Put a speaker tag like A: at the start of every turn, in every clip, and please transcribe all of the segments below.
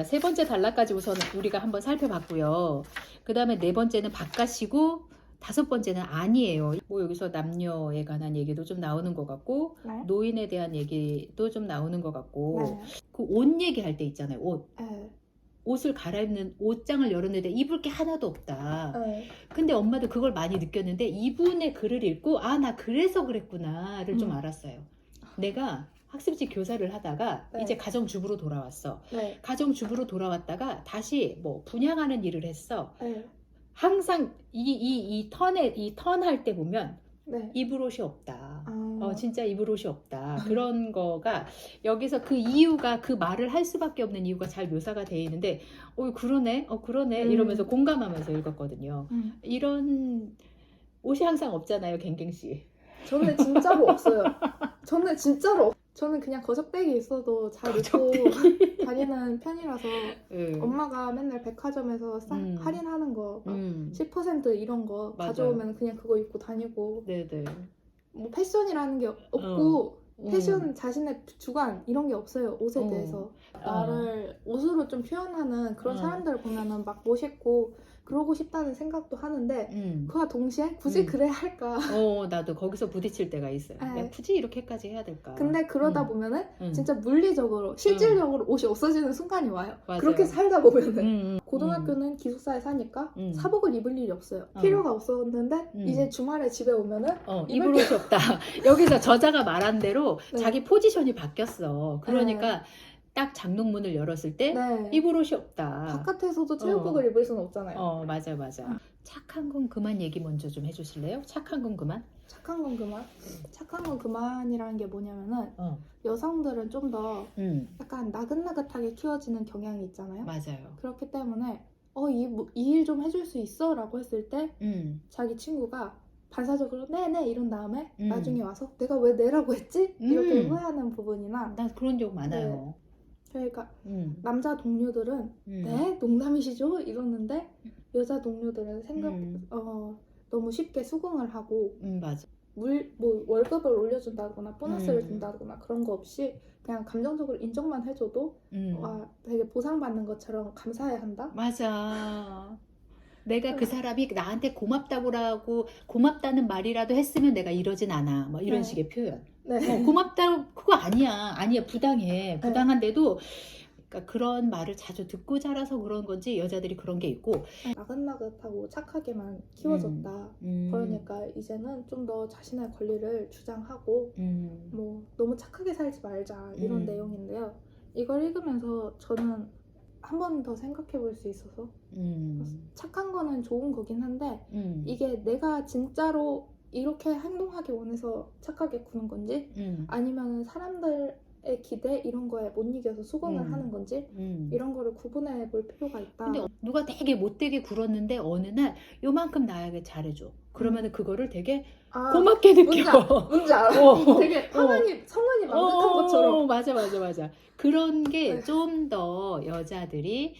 A: 세 번째 단락까지 우선 우리가 한번 살펴봤고요. 그 다음에 네 번째는 바깥이고 다섯 번째는 아니에요. 뭐 여기서 남녀에 관한 얘기도 좀 나오는 것 같고
B: 네.
A: 노인에 대한 얘기도 좀 나오는 것 같고
B: 네.
A: 그 옷 얘기할 때 있잖아요.
B: 네.
A: 옷을 갈아입는 옷장을 열었는데 입을 게 하나도 없다.
B: 네.
A: 근데 엄마도 그걸 많이 느꼈는데 이분의 글을 읽고 아, 나 그래서 그랬구나를 좀 알았어요. 내가 학습지 교사를 하다가
B: 네.
A: 이제 가정주부로 돌아왔어.
B: 네.
A: 가정주부로 돌아왔다가 다시 뭐 분양하는 일을 했어.
B: 네.
A: 항상 이 턴할 때 보면
B: 네.
A: 입을 옷이 없다.
B: 아.
A: 진짜 입을 옷이 없다. 그런 거가 여기서 그 이유가 그 말을 할 수밖에 없는 이유가 잘 묘사가 되어 있는데 그러네. 그러네. 이러면서 공감하면서 읽었거든요. 이런 옷이 항상 없잖아요, 갱갱씨.
B: 저는 진짜로 없어요. 저는 그냥 거적대기 있어도 잘 입고 다니는 편이라서 엄마가 맨날 백화점에서 할인하는 거 10% 이런 거
A: 맞아요.
B: 가져오면 그냥 그거 입고 다니고
A: 네네.
B: 뭐 패션이라는 게 없고 패션 자신의 주관 이런 게 없어요. 옷에 대해서 나를 옷으로 좀 표현하는 그런 사람들을 보면은 막 멋있고 그러고 싶다는 생각도 하는데 그와 동시에 굳이 그래야 할까?
A: 나도 거기서 부딪힐 때가 있어요.
B: 네.
A: 야, 굳이 이렇게까지 해야 될까?
B: 근데 그러다 보면은 진짜 물리적으로 실질적으로 옷이 없어지는 순간이 와요.
A: 맞아요.
B: 그렇게 살다 보면은 고등학교는 기숙사에 사니까 사복을 입을 일이 없어요. 필요가 없었는데 이제 주말에 집에 오면은
A: 입을 옷이 없다. 여기서 저자가 말한 대로
B: 네.
A: 자기 포지션이 바뀌었어. 그러니까 딱 장롱문을 열었을 때
B: 네.
A: 입을 옷이 없다.
B: 바깥에서도 체육복을 입을 수는 없잖아요.
A: 맞아. 착한 건 그만 얘기 먼저 좀 해주실래요? 착한 건 그만?
B: 착한 건 그만? 착한 건 그만이라는 게 뭐냐면은 여성들은 좀 더 약간 나긋나긋하게 키워지는 경향이 있잖아요.
A: 맞아요.
B: 그렇기 때문에 이 일 좀 해줄 수 있어? 라고 했을 때 자기 친구가 반사적으로 네네 이런 다음에 나중에 와서 내가 왜 내라고 했지? 이렇게 후회하는 부분이나
A: 난 그런 적 많아요.
B: 네. 그러니까 남자 동료들은 네? 농담이시죠? 이러는데 여자 동료들은 너무 쉽게 수긍을 하고
A: 맞아.
B: 뭐 월급을 올려준다거나 보너스를 준다거나 그런 거 없이 그냥 감정적으로 인정만 해줘도 와 되게 보상받는 것처럼 감사해야 한다?
A: 맞아. 내가 그 사람이 나한테 고맙다는 말이라도 했으면 내가 이러진 않아. 뭐 이런
B: 네.
A: 식의 표현.
B: 네.
A: 고맙다고 그거 아니야. 부당해. 부당한데도 그러니까 그런 말을 자주 듣고 자라서 그런 건지 여자들이 그런 게 있고
B: 나긋나긋하고 착하게만 키워졌다. 그러니까 이제는 좀 더 자신의 권리를 주장하고 뭐 너무 착하게 살지 말자 이런 내용인데요. 이걸 읽으면서 저는 한 번 더 생각해 볼 수 있어서 착한 거는 좋은 거긴 한데 이게 내가 진짜로 이렇게 행동하기 원해서 착하게 구는 건지 아니면 사람들의 기대 이런 거에 못 이겨서 수긍을 하는 건지 이런 거를 구분해 볼 필요가 있다.
A: 근데 누가 되게 못되게 굴었는데 어느 날 요만큼 나에게 잘해줘. 그러면은 그거를 되게 고맙게 느껴.
B: 뭔지 알아. 되게 성은이 만족한 것처럼.
A: 맞아. 그런 게 좀 더 여자들이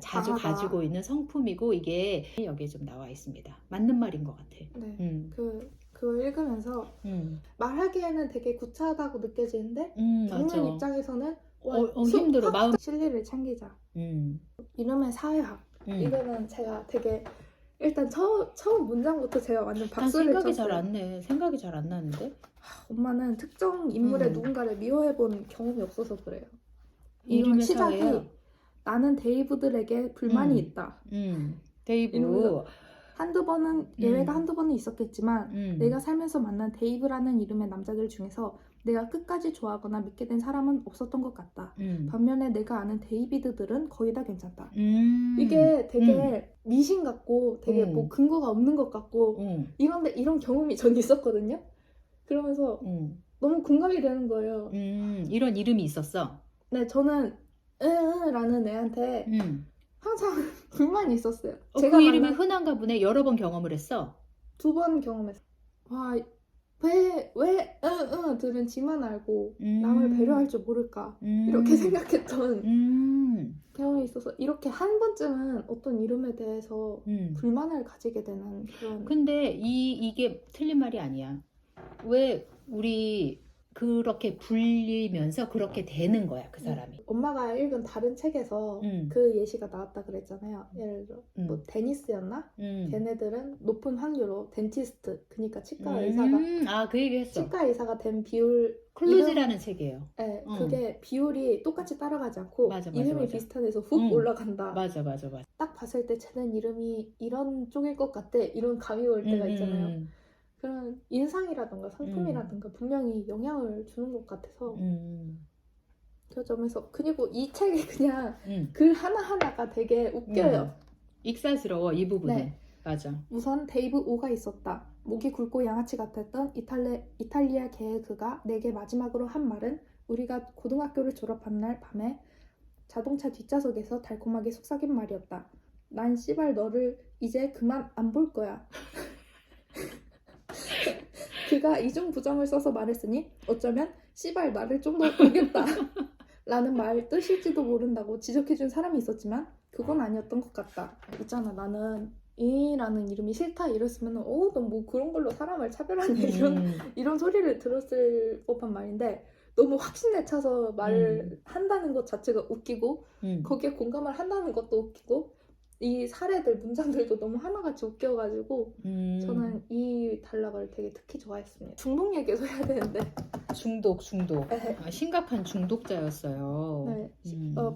A: 자주
B: 강하다.
A: 가지고 있는 성품이고 이게 여기에 좀 나와 있습니다. 맞는 말인 것 같아.
B: 네. 그걸 읽으면서 말하기에는 되게 구차하다고 느껴지는데 듣는 입장에서는
A: 힘들어. 마음.
B: 실리를 챙기자. 이름의 사회학. 이거는 제가 되게 일단 처음 문장부터 제가 완전 박수를 쳤어요.
A: 생각이 잘 안 나는데?
B: 엄마는 특정 인물의 누군가를 미워해본 경험이 없어서 그래요.
A: 이름의
B: 시작이
A: 사회요?
B: 나는 데이브들에게 불만이 있다.
A: 데이브.
B: 예외가 한두 번은 있었겠지만 내가 살면서 만난 데이브라는 이름의 남자들 중에서 내가 끝까지 좋아하거나 믿게 된 사람은 없었던 것 같다. 반면에 내가 아는 데이비드들은 거의 다 괜찮다. 이게 되게 미신 같고 되게 뭐 근거가 없는 것 같고 이런데 이런 경험이 전 있었거든요. 그러면서 너무 공감이 되는 거예요.
A: 이런 이름이 있었어?
B: 네, 저는 라는 애한테 항상 불만이 있었어요.
A: 그 이름이 흔한가 보네. 여러 번 경험을 했어?
B: 2번 경험했어요. 와, 왜 들은 지만 알고 남을 배려할 줄 모를까 이렇게 생각했던 경험이 있어서 이렇게 한 번쯤은 어떤 이름에 대해서 불만을 가지게 되는 그런.
A: 근데 이게 틀린 말이 아니야. 왜 우리 그렇게 불리면서 그렇게 되는 거야, 그 사람이.
B: 엄마가 읽은 다른 책에서 그 예시가 나왔다 그랬잖아요. 예를 들어 뭐 데니스였나? 걔네들은 높은 확률로 덴티스트, 그러니까 치과 의사가
A: 그 얘기 했어.
B: 치과 의사가 된 비율,
A: 클루즈라는 책이에요.
B: 네, 그게 비율이 똑같이 따라가지 않고
A: 맞아,
B: 이름이 비슷한 데서 훅 올라간다.
A: 맞아.
B: 딱 봤을 때 쟤는 이름이 이런 쪽일 것 같아, 이런 감이 올 때가 있잖아요. 그런 인상이라든가 성품이라든가 분명히 영향을 주는 것 같아서 그 점에서, 그리고 이 책이 그냥 글 하나하나가 되게 웃겨요.
A: 익살스러워, 이 부분은.
B: 네.
A: 맞아.
B: 우선 데이브 오가 있었다. 목이 굵고 양아치 같았던 이탈리아계의 그가 내게 마지막으로 한 말은 우리가 고등학교를 졸업한 날 밤에 자동차 뒷좌석에서 달콤하게 속삭인 말이었다. 난 씨발 너를 이제 그만 안 볼 거야. 그가 이중부정을 써서 말했으니 어쩌면 씨발 나를 좀 더 보겠다 라는 말 뜻일지도 모른다고 지적해준 사람이 있었지만 그건 아니었던 것 같다. 있잖아, 나는 이라는 이름이 싫다 이랬으면 너 뭐 그런 걸로 사람을 차별하냐 이런 소리를 들었을 법한 말인데, 너무 확신에 차서 말을 한다는 것 자체가 웃기고 거기에 공감을 한다는 것도 웃기고, 이 사례들 문장들도 너무 하나같이 웃겨가지고 저는 이 단락을 되게 특히 좋아했습니다. 중독 얘기도 해야 되는데.
A: 중독. 심각한 중독자였어요.
B: 네.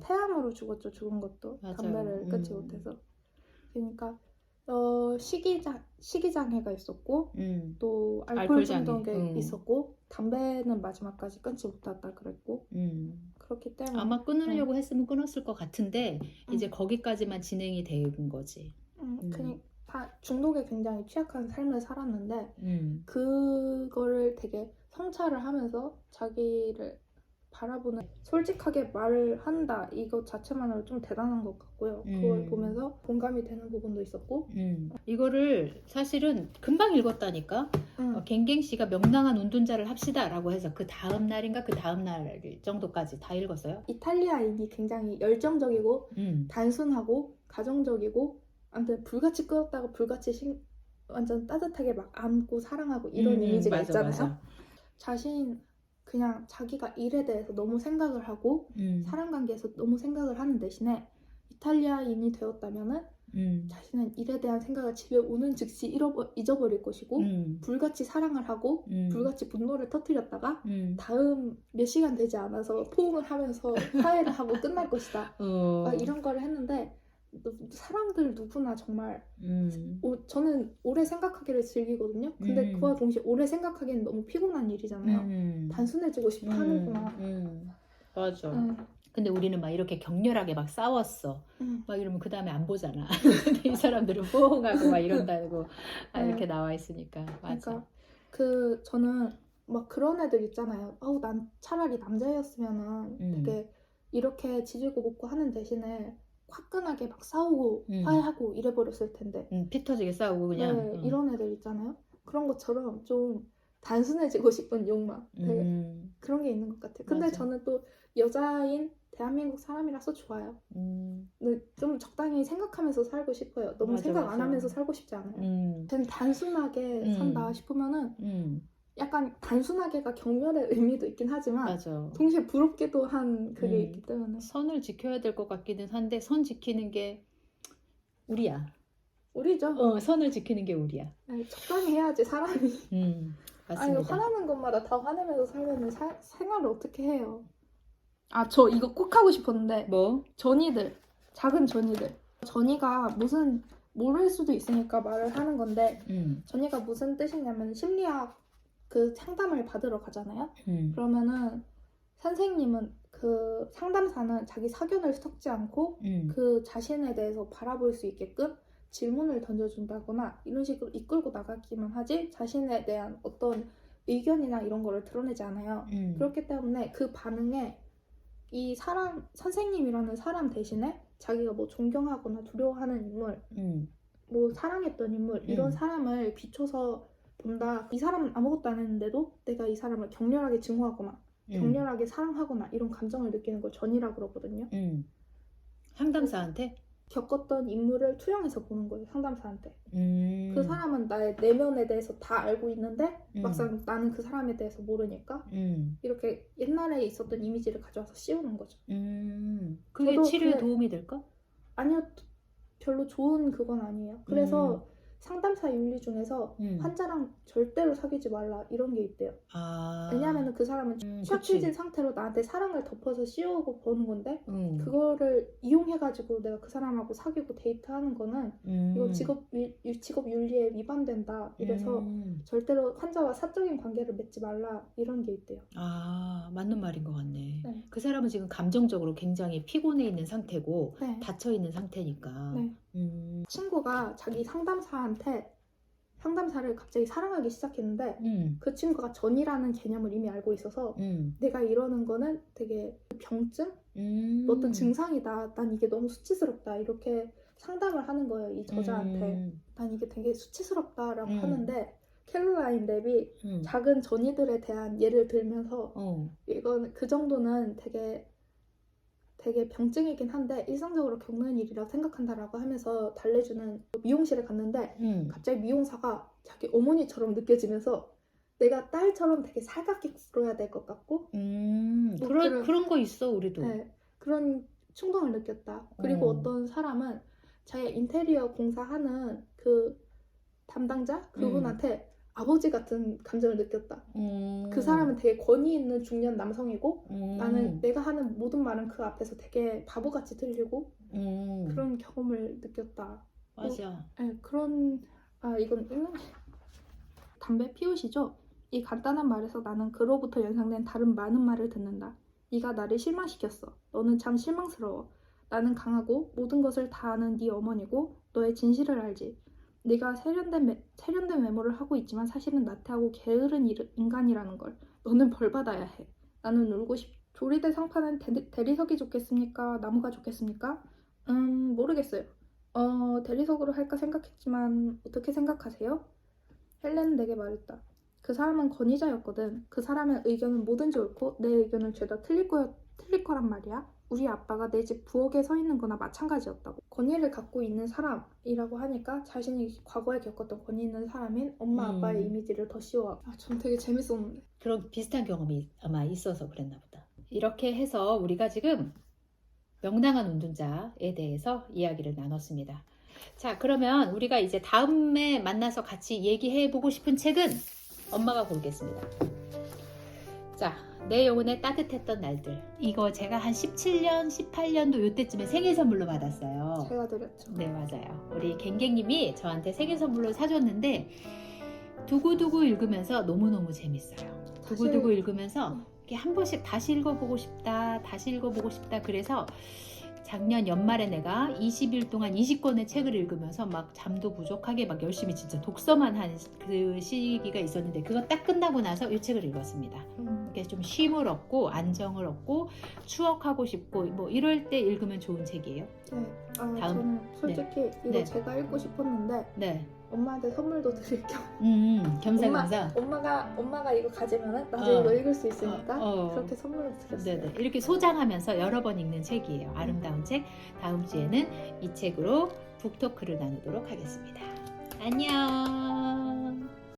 B: 폐암으로 죽었죠. 죽은 것도.
A: 맞아요.
B: 담배를 끊지 못해서. 그러니까 식이장애가 있었고 또 알코올 중독에 있었고 담배는 마지막까지 끊지 못했다 그랬고 그렇기 때문에
A: 아마 끊으려고 했으면 끊었을 것 같은데 이제 거기까지만 진행이 된 거지.
B: 그냥 다 중독에 굉장히 취약한 삶을 살았는데 그거를 되게 성찰을 하면서 자기를 바라보는, 솔직하게 말을 한다 이것 자체만으로 좀 대단한 것 같고요. 그걸 보면서 공감이 되는 부분도 있었고
A: 이거를 사실은 금방 읽었다니까. 갱갱 씨가 명랑한 운동자를 합시다 라고 해서 그 다음 날인가 그 다음 날 정도까지 다 읽었어요.
B: 이탈리아인이 굉장히 열정적이고 단순하고 가정적이고 아무튼 불같이 끓었다가 불같이 완전 따뜻하게 막 안고 사랑하고 이런 이미지가
A: 맞아,
B: 있잖아요.
A: 맞아.
B: 자신 그냥 자기가 일에 대해서 너무 생각을 하고 사람 관계에서 너무 생각을 하는 대신에 이탈리아인이 되었다면은 자신은 일에 대한 생각을 집에 오는 즉시 잊어버릴 것이고 불같이 사랑을 하고 불같이 분노를 터뜨렸다가 다음 몇 시간 되지 않아서 포옹을 하면서 화해를 하고 끝날 것이다. 막 이런 거를 했는데 사람들 누구나 정말 저는 오래 생각하기를 즐기거든요. 근데 그와 동시에 오래 생각하기는 너무 피곤한 일이잖아요. 단순해지고 싶어 하는구나.
A: 맞아. 근데 우리는 막 이렇게 격렬하게 막 싸웠어. 막 이러면 그 다음에 안 보잖아. 근데 이 사람들은 뽀송하고 막 이런다고 이렇게 나와 있으니까. 맞아.
B: 그러니까 저는 막 그런 애들 있잖아요. 난 차라리 남자였으면은 되게 이렇게 지지고 볶고 하는 대신에 화끈하게 막 싸우고 화해하고 이래버렸을 텐데.
A: 피 터지게 싸우고 그냥.
B: 네, 이런 애들 있잖아요. 그런 것처럼 좀 단순해지고 싶은 욕망. 되게 그런 게 있는 것 같아요. 근데
A: 맞아.
B: 저는 또 여자인 대한민국 사람이라서 좋아요. 좀 적당히 생각하면서 살고 싶어요. 너무
A: 맞아,
B: 생각
A: 맞아.
B: 안 하면서 살고 싶지 않아요. 전 단순하게 산다 싶으면은 약간 단순하게가 경멸의 의미도 있긴 하지만
A: 맞아.
B: 동시에 부럽기도 한 그게 있기 때문에
A: 선을 지켜야 될 것 같기는 한데 선 지키는 게 우리야.
B: 우리죠.
A: 선을 지키는 게 우리야.
B: 아니, 적당히 해야지 사람이.
A: 맞습니다.
B: 아니, 화나는 것마다 다 화내면서 살면 생활을 어떻게 해요? 저 이거 꼭 하고 싶었는데.
A: 뭐?
B: 전이들, 작은 전이들. 전이가 무슨 모를 수도 있으니까 말을 하는 건데 전이가 무슨 뜻이냐면 심리학 그 상담을 받으러 가잖아요. 그러면은 선생님은 그 상담사는 자기 사견을 섞지 않고 그 자신에 대해서 바라볼 수 있게끔 질문을 던져준다거나 이런 식으로 이끌고 나가기만 하지 자신에 대한 어떤 의견이나 이런 거를 드러내지 않아요. 그렇기 때문에 그 반응에 이 선생님이라는 사람 대신에 자기가 뭐 존경하거나 두려워하는 인물, 뭐 사랑했던 인물 이런 사람을 비춰서 본다. 이 사람은 아무것도 안 했는데도 내가 이 사람을 격렬하게 증오하거나 격렬하게 사랑하거나 이런 감정을 느끼는 걸 전이라 그러거든요.
A: 상담사한테?
B: 겪었던 인물을 투영해서 보는 거예요, 상담사한테. 그 사람은 나의 내면에 대해서 다 알고 있는데 막상 나는 그 사람에 대해서 모르니까 이렇게 옛날에 있었던 이미지를 가져와서 씌우는 거죠.
A: 그게
B: 저도
A: 치료에 도움이 될까?
B: 아니요, 별로 좋은 그건 아니에요. 그래서 상담사 윤리 중에서 환자랑 절대로 사귀지 말라 이런 게 있대요. 왜냐하면 그 사람은 취약해진 상태로 나한테 사랑을 덮어서 씌우고 보는 건데 그거를 이용해가지고 내가 그 사람하고 사귀고 데이트하는 거는 이거 직업 윤리에 위반된다. 이래서 절대로 환자와 사적인 관계를 맺지 말라 이런 게 있대요.
A: 맞는 말인 것 같네.
B: 네.
A: 그 사람은 지금 감정적으로 굉장히 피곤해 있는 상태고
B: 네.
A: 닫혀 있는 상태니까.
B: 네. 친구가 자기 상담사한테 상담사를 갑자기 사랑하기 시작했는데 그 친구가 전이라는 개념을 이미 알고 있어서 내가 이러는 거는 되게 병증? 어떤 증상이다. 난 이게 너무 수치스럽다. 이렇게 상담을 하는 거예요. 이 저자한테. 난 이게 되게 수치스럽다라고 하는데 캘롤라인 랩이 작은 전이들에 대한 예를 들면서 이건 그 정도는 되게 병증이긴 한데 일상적으로 겪는 일이라고 생각한다라고 하면서 달래주는 미용실에 갔는데 갑자기 미용사가 자기 어머니처럼 느껴지면서 내가 딸처럼 되게 살갑게 굴어야 될 것 같고
A: 그런 거 있어 우리도.
B: 네, 그런 충동을 느꼈다. 그리고 어떤 사람은 자기 인테리어 공사하는 그 담당자 그분한테 아버지 같은 감정을 느꼈다. 그 사람은 되게 권위 있는 중년 남성이고 나는 내가 하는 모든 말은 그 앞에서 되게 바보같이 들리고 그런 경험을 느꼈다.
A: 맞아.
B: 네, 이건 읽는 담배 피우시죠? 이 간단한 말에서 나는 그로부터 연상된 다른 많은 말을 듣는다. 네가 나를 실망시켰어. 너는 참 실망스러워. 나는 강하고 모든 것을 다 아는 네 어머니고 너의 진실을 알지. 네가 세련된 외모를 하고 있지만 사실은 나태하고 게으른 인간이라는 걸. 너는 벌 받아야 해. 나는 울고 조리대 상판은 대리석이 좋겠습니까? 나무가 좋겠습니까? 모르겠어요. 대리석으로 할까 생각했지만 어떻게 생각하세요? 헬렌은 내게 말했다. 그 사람은 권위자였거든. 그 사람의 의견은 뭐든지 옳고 내 의견은 죄다 틀릴 거란 말이야. 우리 아빠가 내 집 부엌에 서 있는 거나 마찬가지였다고. 권위를 갖고 있는 사람이라고 하니까 자신이 과거에 겪었던 권위 있는 사람인 엄마 아빠의 이미지를 더 씌워. 전 되게 재밌었는데.
A: 그런 비슷한 경험이 아마 있어서 그랬나 보다. 이렇게 해서 우리가 지금 명랑한 운전자에 대해서 이야기를 나눴습니다. 자, 그러면 우리가 이제 다음에 만나서 같이 얘기해보고 싶은 책은 엄마가 고르겠습니다. 자, 내 영혼의 따뜻했던 날들. 이거 제가 한 17년, 18년도 요때쯤에 생일 선물로 받았어요.
B: 제가 드렸죠.
A: 네, 맞아요. 우리 갱갱님이 저한테 생일 선물로 사줬는데 두고두고 읽으면서 너무너무 재밌어요. 두고두고 읽으면서 이렇게 한 번씩 다시 읽어보고 싶다. 그래서 작년 연말에 내가 20일 동안 20권의 책을 읽으면서 막 잠도 부족하게 막 열심히 진짜 독서만 한 그 시기가 있었는데 그거 딱 끝나고 나서 이 책을 읽었습니다. 이렇게 좀 쉼을 얻고 안정을 얻고 추억하고 싶고 뭐 이럴 때 읽으면 좋은 책이에요.
B: 네. 저는 솔직히 이거 제가 읽고 싶었는데 엄마한테 선물도 드릴 겸
A: 겸사겸사.
B: 엄마가 이거 가지면은 나중에 이거 읽을 수 있으니까 그렇게 선물을 드렸어요.
A: 네네. 이렇게 소장하면서 여러 번 읽는 책이에요. 아름다운 책. 다음 주에는 이 책으로 북토크를 나누도록 하겠습니다. 안녕.